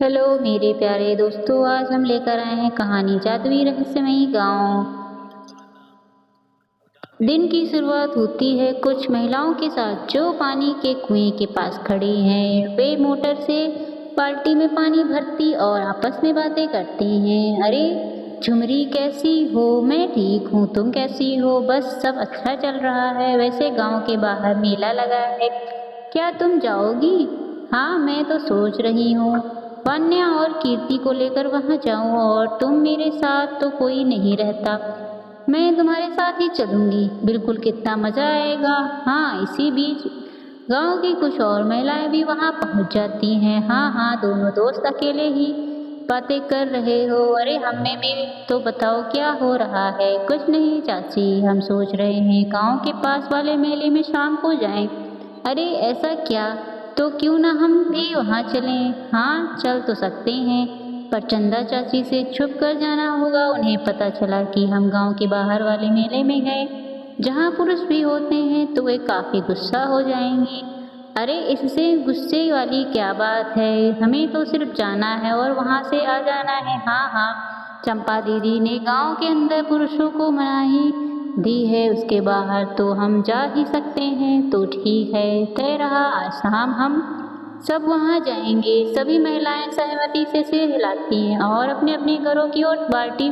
Hello मेरे प्यारे दोस्तों, आज हम लेकर आए हैं कहानी जादुई रहस्यमयी गांव। दिन की शुरुआत होती है कुछ महिलाओं के साथ जो पानी के कुएं के पास खड़ी हैं। वे मोटर से बाल्टी में पानी भरती और आपस में बातें करती हैं। अरे झुमरी, कैसी हो? मैं ठीक हूँ, तुम कैसी हो? बस सब अच्छा चल रहा है। वैसे गांव के बाहर मेला लगा है, क्या तुम जाओगी? हाँ, मैं तो सोच रही हूँ वन्या और कीर्ति को लेकर वहां जाऊं, और तुम मेरे साथ तो कोई नहीं रहता। मैं तुम्हारे साथ ही चलूंगी। बिल्कुल, कितना मजा आएगा। हाँ, इसी बीच गांव की कुछ और महिलाएं भी वहां पहुंच जाती हैं। हाँ हाँ, दोनों दोस्त अकेले ही बातें कर रहे हो? अरे हमें भी तो बताओ, क्या हो रहा है? कुछ नहीं चाची, हम सोच रहे हैं गांव के पास वाले मेले में शाम को जाएं। अरे ऐसा क्या? तो क्यों ना हम भी वहाँ चलें? हाँ, चल तो सकते हैं, पर चंदा चाची से छुप कर जाना होगा। उन्हें पता चला कि हम गांव के बाहर वाले मेले में गए, जहाँ पुरुष भी होते हैं, तो वे काफी गुस्सा हो जाएंगे। अरे इससे गुस्से वाली क्या बात है? हमें तो सिर्फ जाना है और वहाँ से आ जाना है। हाँ हाँ, चंपा दीदी ने गांव के अंदर पुरुषों को मनाही दी है, उसके बाहर तो हम जा ही सकते हैं। तो ठीक है, तय रहा, आज शाम हम सब वहां जाएंगे। सभी महिलाएं सहमति से सिर हिलाती हैं और अपने अपने घरों की ओर बाल्टी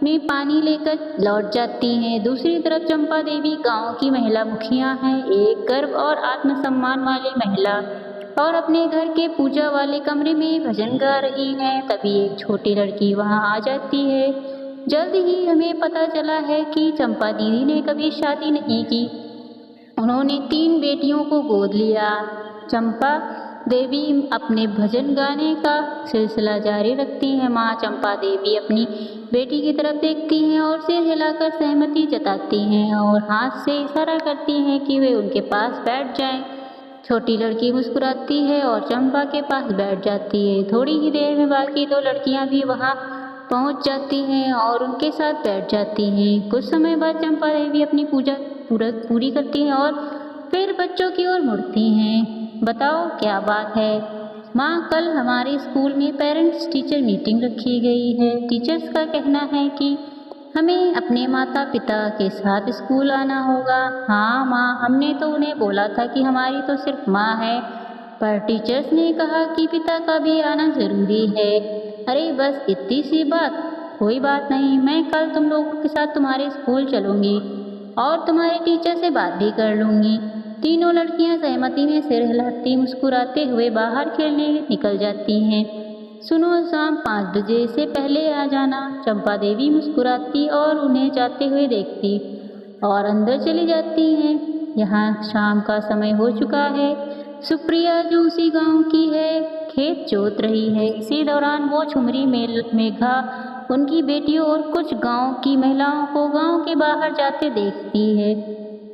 में पानी लेकर लौट जाती हैं। दूसरी तरफ चंपा देवी गांव की महिला मुखिया हैं, एक गर्व और आत्मसम्मान वाली महिला, और अपने घर के पूजा वाले कमरे में भजन गा रही हैं। तभी एक छोटी लड़की वहां आ जाती है। जल्द ही हमें पता चला है कि चंपा दीदी ने कभी शादी नहीं की, उन्होंने 3 बेटियों को गोद लिया। चंपा देवी अपने भजन गाने का सिलसिला जारी रखती हैं। माँ चंपा देवी अपनी बेटी की तरफ देखती हैं और सिर हिलाकर सहमति जताती हैं और हाथ से इशारा करती हैं कि वे उनके पास बैठ जाएं। छोटी लड़की मुस्कुराती है और चंपा के पास बैठ जाती है। थोड़ी ही देर में बाकी 2 लड़कियां भी वहां पहुंच जाती हैं और उनके साथ बैठ जाती हैं। कुछ समय बाद चंपा देवी अपनी पूजा पूरी करती हैं और फिर बच्चों की ओर मुड़ती हैं। बताओ क्या बात है? माँ, कल हमारे स्कूल में पेरेंट्स टीचर मीटिंग रखी गई है। टीचर्स का कहना है कि हमें अपने माता पिता के साथ स्कूल आना होगा। हाँ माँ, हमने तो उन्हें बोला था कि हमारी तो सिर्फ माँ है, पर टीचर्स ने कहा कि पिता का भी आना जरूरी है। अरे बस इतनी सी बात, कोई बात नहीं, मैं कल तुम लोगों के साथ तुम्हारे स्कूल चलूंगी और तुम्हारे टीचर से बात भी कर लूंगी। तीनों लड़कियां सहमति में सिर हिलाती मुस्कुराते हुए बाहर खेलने निकल जाती हैं। सुनो, शाम 5 बजे से पहले आ जाना। चंपा देवी मुस्कुराती और उन्हें जाते हुए देखती और अंदर चली जाती हैं। यहाँ शाम का समय हो चुका है। सुप्रिया, जो उसी गांव की है, खेत जोत रही है। इसी दौरान वो झुमरी मेघा उनकी बेटियों और कुछ गांव की महिलाओं को गांव के बाहर जाते देखती है,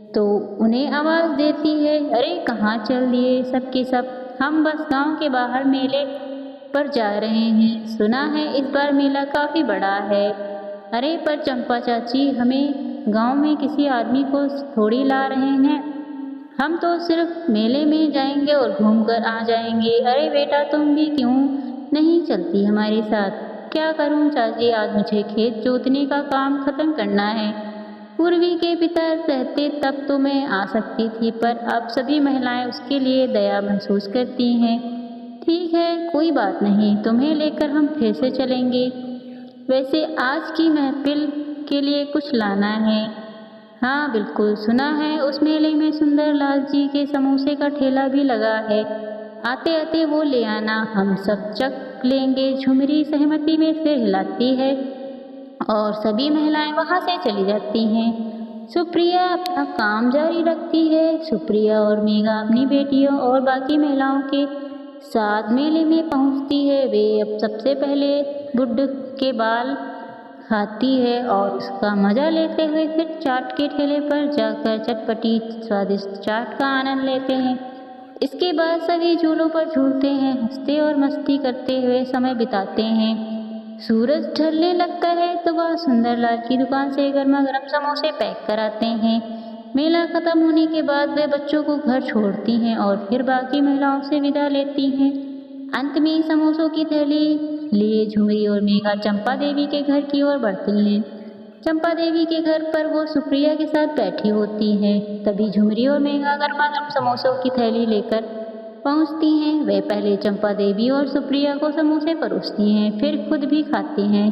तो उन्हें आवाज देती है। अरे कहाँ चल दिए सबके सब? हम बस गांव के बाहर मेले पर जा रहे हैं। सुना है इस बार मेला काफी बड़ा है। अरे पर चंपा चाची, हमें गांव में किसी आदमी को थोड़ी ला रहे हैं, हम तो सिर्फ मेले में जाएंगे और घूमकर आ जाएंगे। अरे बेटा, तुम भी क्यों नहीं चलती हमारे साथ? क्या करूं चाची, आज मुझे खेत जोतने का काम खत्म करना है। पूर्वी के पिता रहते तब तो मैं आ सकती थी, पर अब सभी महिलाएं उसके लिए दया महसूस करती हैं। ठीक है, कोई बात नहीं, तुम्हें लेकर हम फिर से चलेंगे। वैसे आज की महफिल के लिए कुछ लाना है। हाँ बिल्कुल, सुना है उस मेले में सुंदर लाल जी के समोसे का ठेला भी लगा है। आते आते वो ले आना, हम सब चख लेंगे। झुमरी सहमति में सिर हिलाती है और सभी महिलाएं वहां से चली जाती हैं। सुप्रिया अपना काम जारी रखती है। सुप्रिया और मेघा अपनी बेटियों और बाकी महिलाओं के साथ मेले में पहुंचती है। वे अब सबसे पहले बुड्ढ के बाल खाती है और उसका मजा लेते हुए फिर चाट के ठेले पर जाकर चटपटी स्वादिष्ट चाट का आनंद लेते हैं। इसके बाद सभी झूलों पर झूलते हैं, हंसते और मस्ती करते हुए समय बिताते हैं। सूरज ढलने लगता है तो वह सुंदरलाल की दुकान से गर्मा गर्म समोसे पैक कराते हैं। मेला खत्म होने के बाद वे बच्चों को घर छोड़ती हैं और फिर बाकी महिलाओं से विदा लेती हैं। अंत में समोसों की थैली लिए झुमरी और मेघा चंपा देवी के घर की ओर बढ़ती हैं। चंपा देवी के घर पर वो सुप्रिया के साथ बैठी होती है। तभी झुमरी और मेघा गर्मा गर्म समोसों की थैली लेकर पहुंचती हैं। वे पहले चंपा देवी और सुप्रिया को समोसे परोसती हैं, फिर खुद भी खाती हैं।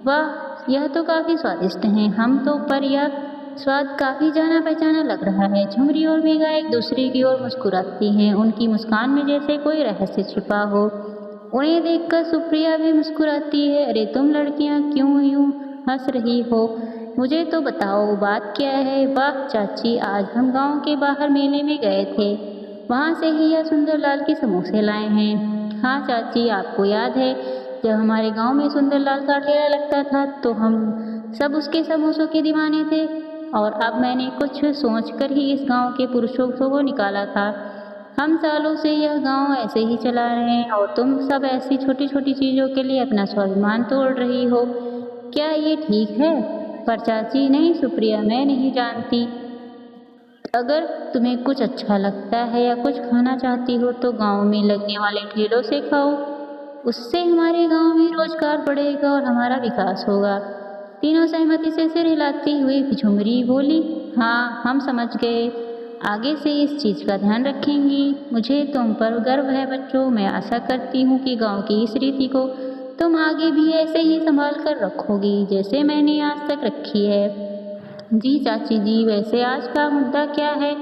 वाह, यह तो काफ़ी स्वादिष्ट हैं। हम तो पर यह स्वाद काफ़ी जाना पहचाना लग रहा है। झुमरी और मेघा एक दूसरे की ओर मुस्कुराती हैं। उनकी मुस्कान में जैसे कोई रहस्य छिपा हो। उन्हें देखकर सुप्रिया भी मुस्कुराती है। अरे तुम लड़कियां क्यों यूं हंस रही हो? मुझे तो बताओ बात क्या है? वाह चाची, आज हम गांव के बाहर मेले में गए थे, वहां से ही यह सुंदरलाल के समोसे लाए हैं। हाँ चाची, आपको याद है जब हमारे गांव में सुंदरलाल का ठेला लगता था तो हम सब उसके समोसों के दीवाने थे, और अब मैंने कुछ सोचकर ही इस गांव के पुरुषों को निकाला था। हम सालों से यह गांव ऐसे ही चला रहे हैं और तुम सब ऐसी छोटी छोटी चीज़ों के लिए अपना स्वाभिमान तोड़ रही हो। क्या ये ठीक है? पर चाची, नहीं सुप्रिया, मैं नहीं जानती। अगर तुम्हें कुछ अच्छा लगता है या कुछ खाना चाहती हो तो गांव में लगने वाले ठेलों से खाओ। उससे हमारे गांव में रोजगार बढ़ेगा और हमारा विकास होगा। तीनों सहमति से सिर हिलाती हुई झुमरी बोली, हाँ हम समझ गए, आगे से इस चीज़ का ध्यान रखेंगी। मुझे तुम पर गर्व है बच्चों। मैं आशा करती हूँ कि गांव की इस रीति को तुम आगे भी ऐसे ही संभाल कर रखोगी जैसे मैंने आज तक रखी है। जी चाची जी, वैसे आज का मुद्दा क्या है?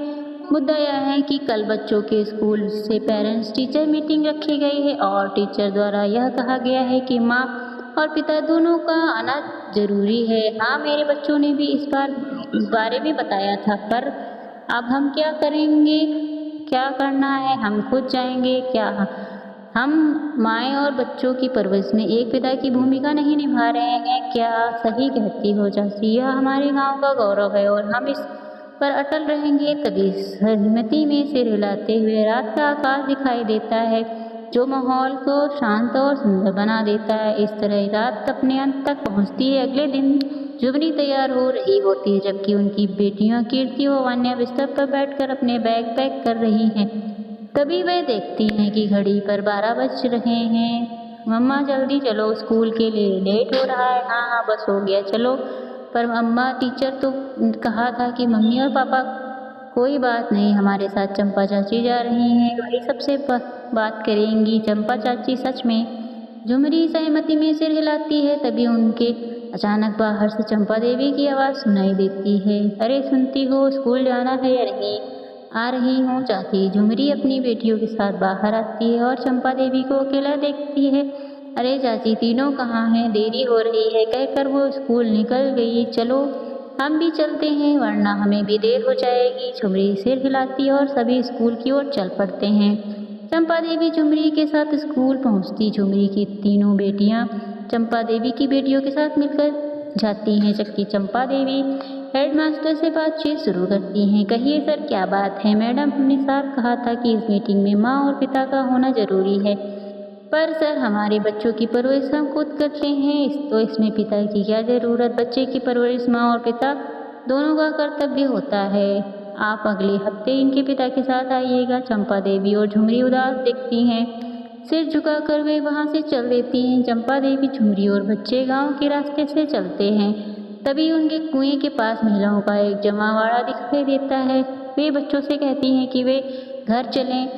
मुद्दा यह है कि कल बच्चों के स्कूल से पेरेंट्स टीचर मीटिंग रखी गई है और टीचर द्वारा यह कहा गया है कि माँ और पिता दोनों का आना जरूरी है। हाँ, मेरे बच्चों ने भी इस बारे में बताया था, पर अब हम क्या करेंगे? क्या करना है? हम खुद जाएंगे क्या? हम माएँ और बच्चों की परवरिश में एक पिता की भूमिका नहीं निभा रहे हैं क्या? सही कहती हो चाची, यह हमारे गांव का गौरव है और हम इस पर अटल रहेंगे। तभी सहमति में सिर हिलाते हुए रात का आकाश दिखाई देता है, जो माहौल को शांत और सुंदर बना देता है। इस तरह रात अपने अंत तक पहुंचती है। अगले दिन जुबनी तैयार हो रही होती है, जबकि उनकी बेटियां कीर्ति और वान्या बिस्तर पर बैठकर अपने बैग पैक कर रही हैं। तभी वे देखती हैं कि घड़ी पर 12 बज रहे हैं। मम्मा जल्दी चलो, स्कूल के लिए लेट हो रहा है। हाँ हाँ बस हो गया, चलो। पर मम्मा, टीचर तो कहा था कि मम्मी और पापा। कोई बात नहीं, हमारे साथ चंपा चाची जा रही हैं, वही सबसे बात करेंगी। चंपा चाची सच में? झुमरी सहमति में सिर हिलाती है। तभी उनके अचानक बाहर से चंपा देवी की आवाज़ सुनाई देती है। अरे सुनती हो, स्कूल जाना है या नहीं? आ रही हूँ चाची। झुमरी अपनी बेटियों के साथ बाहर आती है और चंपा देवी को अकेला देखती है। अरे चाची, तीनों कहाँ हैं? देरी हो रही है, कहकर वो स्कूल निकल गई। चलो हम भी चलते हैं, वरना हमें भी देर हो जाएगी। झुमरी सिर हिलाती है और सभी स्कूल की ओर चल पड़ते हैं। चंपा देवी झुमरी के साथ स्कूल पहुंचती। झुमरी की तीनों बेटियां चंपा देवी की बेटियों के साथ मिलकर जाती हैं, जबकि चंपा देवी हेडमास्टर से बातचीत शुरू करती हैं। कहिए सर, क्या बात है? मैडम, हमने साफ कहा था कि इस मीटिंग में माँ और पिता का होना जरूरी है, पर सर हमारे बच्चों की परवरिश हम खुद करते हैं, तो इसमें पिता की क्या ज़रूरत? बच्चे की परवरिश माँ और पिता दोनों का कर्तव्य होता है। आप अगले हफ्ते इनके पिता के साथ आइएगा। चंपा देवी और झुमरी उदास दिखती हैं। सिर झुकाकर वे वहाँ से चल देती हैं। चंपा देवी, झुमरी और बच्चे गांव के रास्ते से चलते हैं। तभी उनके कुएं के पास महिलाओं का एक जमावड़ा दिखाई देता है। वे बच्चों से कहती हैं कि वे घर चलें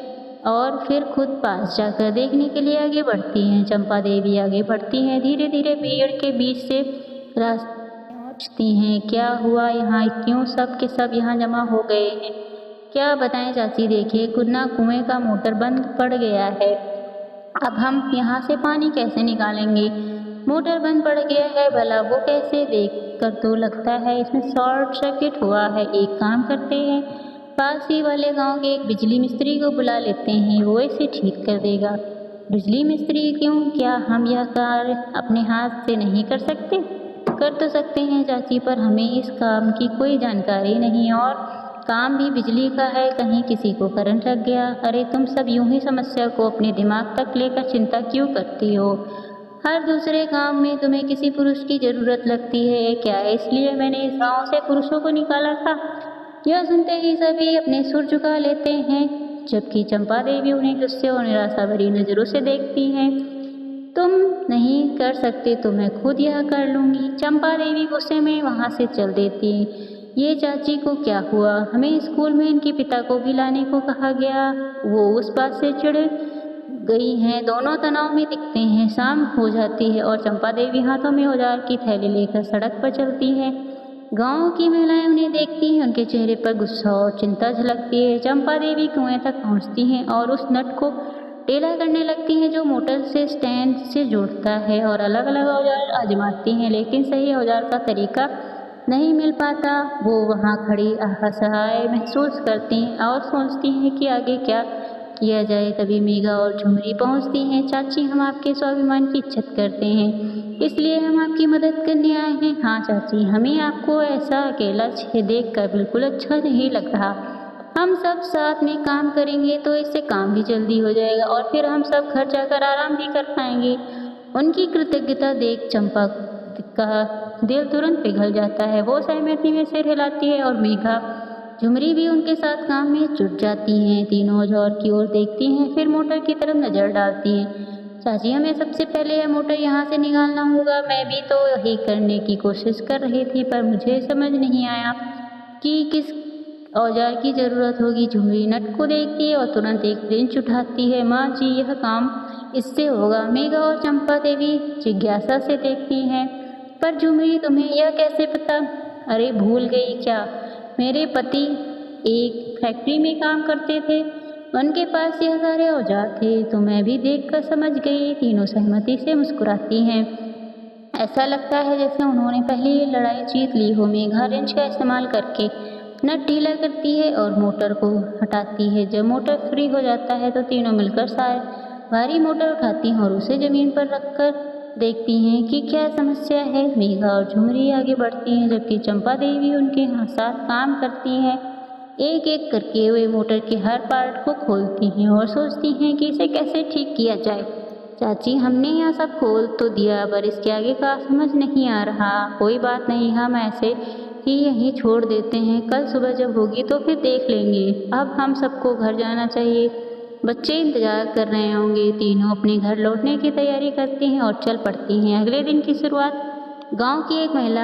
और फिर खुद पास जाकर देखने के लिए आगे बढ़ती हैं। चंपा देवी आगे बढ़ती हैं, धीरे धीरे भीड़ के बीच से रास्ते पहुँचती हैं। क्या हुआ यहाँ? क्यों सब के सब यहाँ जमा हो गए हैं? क्या बताएं चाची, देखिए कुन्ना कुएं का मोटर बंद पड़ गया है। अब हम यहाँ से पानी कैसे निकालेंगे? मोटर बंद पड़ गया है, भला वो कैसे? देख कर तो लगता है इसमें शॉर्ट सर्किट हुआ है। एक काम करते हैं, पास ही वाले गांव के एक बिजली मिस्त्री को बुला लेते हैं, वो इसे ठीक कर देगा। बिजली मिस्त्री क्यों? क्या हम यह कार्य अपने हाथ से नहीं कर सकते? कर तो सकते हैं चाची, पर हमें इस काम की कोई जानकारी नहीं, और काम भी बिजली का है, कहीं किसी को करंट लग गया। अरे तुम सब यूं ही समस्या को अपने दिमाग तक लेकर चिंता क्यों करती हो? हर दूसरे काम में तुम्हें किसी पुरुष की जरूरत लगती है क्या? इसलिए मैंने इस गांव से पुरुषों को निकाला था। यह सुनते ही सभी अपने सुर झुका लेते हैं। जबकि चंपा देवी उन्हें गुस्से और निराशा भरी नज़रों से देखती हैं। तुम नहीं कर सकते तो मैं खुद यह कर लूँगी। चंपा देवी गुस्से में वहाँ से चल देती है। ये चाची को क्या हुआ? हमें स्कूल में इनके पिता को भी लाने को कहा गया। वो उस बात से चिढ़ गई हैं। दोनों तनाव में दिखते हैं। शाम हो जाती है और चंपा देवी हाथों में औजार की थैली लेकर सड़क पर चलती है। गांव की महिलाएं उन्हें देखती हैं। उनके चेहरे पर गुस्सा और चिंता झलकती है। चंपा देवी कुएं तक पहुंचती हैं और उस नट को टेढ़ा करने लगती हैं जो मोटर से स्टैंड से जोड़ता है, और अलग अलग औजार आजमाती हैं, लेकिन सही औजार का तरीका नहीं मिल पाता। वो वहाँ खड़ी असहाय महसूस करती हैं और सोचती हैं कि आगे क्या किया जाए। तभी मेघा और झुमरी पहुँचती हैं। चाची, हम आपके स्वाभिमान की इज्जत करते हैं, इसलिए हम आपकी मदद करने आए हैं। हाँ चाची, हमें आपको ऐसा अकेला देख कर बिल्कुल अच्छा नहीं लग रहा। हम सब साथ में काम करेंगे तो इससे काम भी जल्दी हो जाएगा और फिर हम सब घर जाकर आराम भी कर पाएंगे। उनकी कृतज्ञता देख चंपा का दिल तुरंत पिघल जाता है। वो सहमति में सिर हिलाती है और मेघा झुमरी भी उनके साथ काम में जुट जाती हैं। तीनों औजार की ओर देखती हैं, फिर मोटर की तरफ नजर डालती हैं। चाची, हमें सबसे पहले यह मोटर यहाँ से निकालना होगा। मैं भी तो यही करने की कोशिश कर रही थी, पर मुझे समझ नहीं आया कि किस औजार की ज़रूरत होगी। झुमरी नट को देखती है और तुरंत एक रिंच उठाती है। माँ जी, यह काम इससे होगा। मेघा और चंपा देवी जिज्ञासा से देखती हैं। पर झुमरी, तुम्हें यह कैसे पता? अरे भूल गई क्या? मेरे पति एक फैक्ट्री में काम करते थे, उनके पास यह सारे औजार थे, तो मैं भी देखकर समझ गई। तीनों सहमति से मुस्कुराती हैं। ऐसा लगता है जैसे उन्होंने पहले ये लड़ाई जीत ली हो। मेघा रिंच का इस्तेमाल करके नट ढीला करती है और मोटर को हटाती है। जब मोटर फ्री हो जाता है तो तीनों मिलकर सारे भारी मोटर उठाती हैं और उसे ज़मीन पर रखकर देखती हैं कि क्या समस्या है। मेघा और झुमरी आगे बढ़ती हैं, जबकि चंपा देवी उनके साथ काम करती हैं। एक एक करके वे मोटर के हर पार्ट को खोलती हैं और सोचती हैं कि इसे कैसे ठीक किया जाए। चाची, हमने यह सब खोल तो दिया, पर इसके आगे का समझ नहीं आ रहा। कोई बात नहीं, हम ऐसे ही यहीं छोड़ देते हैं। कल सुबह जब होगी तो फिर देख लेंगे। अब हम सबको घर जाना चाहिए, बच्चे इंतजार कर रहे होंगे। तीनों अपने घर लौटने की तैयारी करती हैं और चल पड़ती हैं। अगले दिन की शुरुआत गांव की एक महिला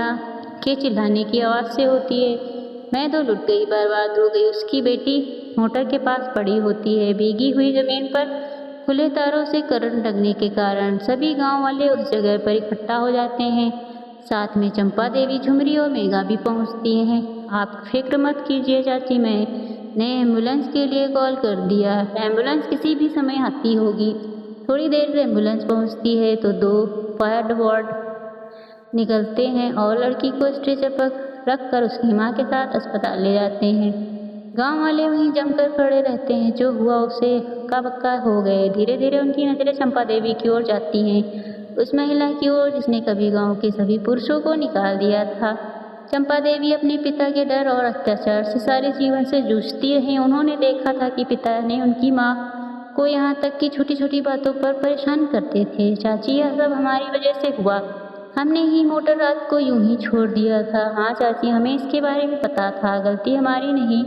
के चिल्लाने की आवाज़ से होती है। मैं तो लुट गई, बर्बाद हो गई। उसकी बेटी मोटर के पास पड़ी होती है। भीगी हुई जमीन पर खुले तारों से करंट लगने के कारण सभी गांव वाले उस जगह पर इकट्ठा हो जाते हैं। साथ में चंपा देवी, झुमरी और मेघा भी पहुंचती हैं। आप फिक्र मत कीजिए चाची, मैंने एम्बुलेंस के लिए कॉल कर दिया। एम्बुलेंस किसी भी समय आती होगी। थोड़ी देर में एम्बुलेंस पहुंचती है तो 2 फायर वार्ड निकलते हैं और लड़की को स्ट्रेचर पर रखकर उसकी माँ के साथ अस्पताल ले जाते हैं। गांव वाले वहीं जमकर खड़े रहते हैं। जो हुआ उसे हक्का बक्का हो गए। धीरे धीरे उनकी नजरें चंपा देवी की ओर जाती हैं, उस महिला की ओर जिसने कभी गांव के सभी पुरुषों को निकाल दिया था। चंपा देवी अपने पिता के डर और अत्याचार से सारे जीवन से जूझती रही। उन्होंने देखा था कि पिता ने उनकी माँ को यहाँ तक कि छोटी छोटी बातों पर परेशान करते थे। चाची, यह सब हमारी वजह से हुआ। हमने ही मोटर रात को यूं ही छोड़ दिया था। हाँ चाची, हमें इसके बारे में पता था। गलती हमारी नहीं,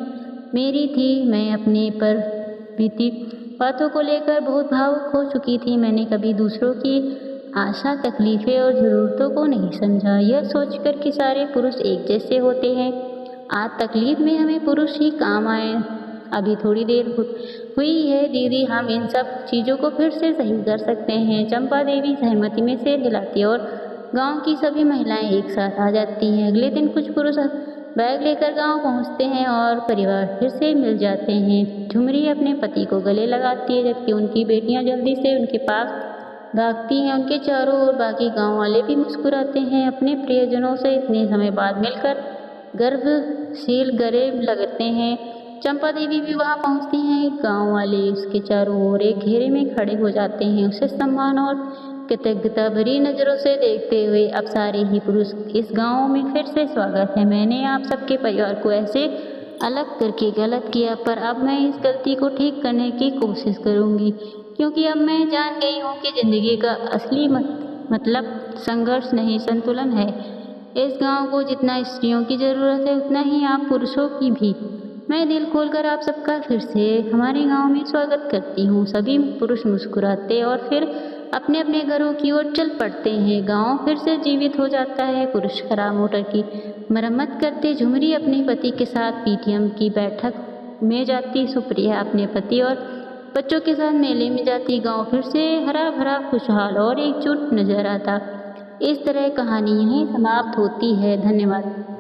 मेरी थी। मैं अपने पर बीती बातों को लेकर बहुत भावुक हो चुकी थी। मैंने कभी दूसरों की आशा, तकलीफ़ें और ज़रूरतों को नहीं समझा, यह सोचकर कि सारे पुरुष एक जैसे होते हैं। आज तकलीफ़ में हमें पुरुष ही काम आए। अभी थोड़ी देर हुई है दीदी, हम इन सब चीज़ों को फिर से सही कर सकते हैं। चंपा देवी सहमति में सिर हिलाती और गांव की सभी महिलाएं एक साथ आ जाती हैं। अगले दिन कुछ पुरुष बैग लेकर गांव पहुंचते हैं और परिवार फिर से मिल जाते हैं। झुमरी अपने पति को गले लगाती है, जबकि उनकी बेटियां जल्दी से उनके पास भागती हैं। उनके चारों ओर बाकी गांव वाले भी मुस्कुराते हैं। अपने प्रियजनों से इतने समय बाद मिलकर गर्वशील गले लगते हैं। चंपा देवी भी वहां पहुंचती हैं। गांव वाले उसके चारों ओर एक घेरे में खड़े हो जाते हैं, उसे सम्मान और कृतज्ञता भरी नज़रों से देखते हुए। अब सारे ही पुरुष इस गांव में फिर से स्वागत है। मैंने आप सबके परिवार को ऐसे अलग करके गलत किया, पर अब मैं इस गलती को ठीक करने की कोशिश करूंगी, क्योंकि अब मैं जान गई हूँ कि ज़िंदगी का असली मतलब संघर्ष नहीं, संतुलन है। इस गांव को जितना स्त्रियों की ज़रूरत है उतना ही आप पुरुषों की भी। मैं दिल खोलकर आप सबका फिर से हमारे गांव में स्वागत करती हूँ। सभी पुरुष मुस्कुराते और फिर अपने अपने घरों की ओर चल पड़ते हैं। गांव फिर से जीवित हो जाता है। पुरुष खराब मोटर की मरम्मत करते, झुमरी अपने पति के साथ पीटीएम की बैठक में जाती, सुप्रिया अपने पति और बच्चों के साथ मेले में जाती। गांव फिर से हरा भरा, खुशहाल और एकजुट नजर आता। इस तरह कहानी यहीं समाप्त होती है। धन्यवाद।